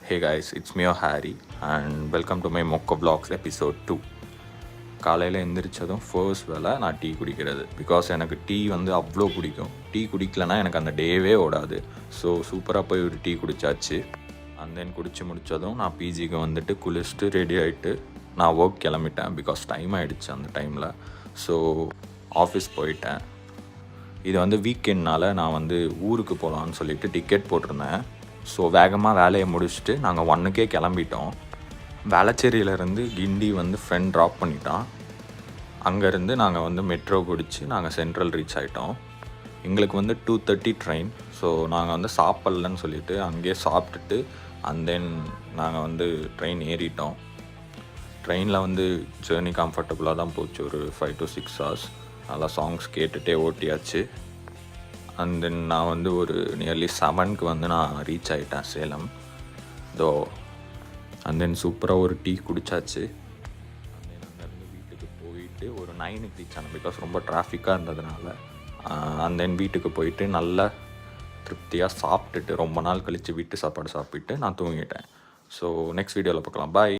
Hey guys, it's me Harry and welcome to my Mokka Vlogs episode 2. காலையில் எந்திரிச்சதும் first வேலை நான் tea குடிக்கிறது. Because எனக்கு டீ வந்து அவ்வளோ பிடிக்கும். டீ குடிக்கலைன்னா எனக்கு அந்த டேவே ஓடாது. ஸோ சூப்பராக போய் ஒரு டீ குடித்தாச்சு. அண்ட் தென் குடித்து முடித்ததும் நான் பிஜிக்கு வந்துட்டு குளிச்சுட்டு ரெடி ஆகிட்டு நான் ஒர்க் கிளம்பிட்டேன். பிகாஸ் டைம் ஆகிடுச்சு அந்த டைமில். ஸோ ஆஃபீஸ் போயிட்டேன். இது வந்து வீக்கெண்ட்னால் நான் வந்து ஊருக்கு போகலான்னு சொல்லிட்டு டிக்கெட் போட்டிருந்தேன். ஸோ வேகமாக வேலையை முடிச்சுட்டு நாங்கள் 1க்கே கிளம்பிட்டோம். வேளச்சேரியிலேருந்து கிண்டி வந்து ஃப்ரெண்ட் ட்ராப் பண்ணிட்டான். அங்கேருந்து நாங்கள் வந்து மெட்ரோ பிடிச்சி நாங்கள் சென்ட்ரல் ரீச் ஆகிட்டோம். எங்களுக்கு வந்து 2:30 ட்ரெயின். ஸோ நாங்கள் வந்து சாப்பிட்லன்னு சொல்லிவிட்டு அங்கேயே சாப்பிட்டுட்டு அண்ட் தென் நாங்கள் வந்து ட்ரெயின் ஏறிட்டோம். ட்ரெயினில் வந்து ஜேர்னி கம்ஃபர்டபுளாக தான் போச்சு. ஒரு 5 to 6 hours நல்லா சாங்ஸ் கேட்டுகிட்டே ஓட்டியாச்சு. அண்ட் தென் நான் வந்து ஒரு நியர்லி 7க்கு வந்து நான் ரீச் ஆகிட்டேன் சேலம். அண்ட் தென் சூப்பராக ஒரு டீ குடித்தாச்சு. அண்ட் தென் அங்கேருந்து வீட்டுக்கு போயிட்டு ஒரு 9க்கு ரீச் ஆனேன். பிகாஸ் ரொம்ப டிராஃபிக்காக இருந்ததுனால. அண்ட் தென் வீட்டுக்கு போயிட்டு நல்லா திருப்தியாக சாப்பிட்டுட்டு ரொம்ப நாள் கழித்து வீட்டு சாப்பாடு சாப்பிட்டு நான் தூங்கிட்டேன். ஸோ நெக்ஸ்ட் வீடியோவில் பார்க்கலாம். பாய்.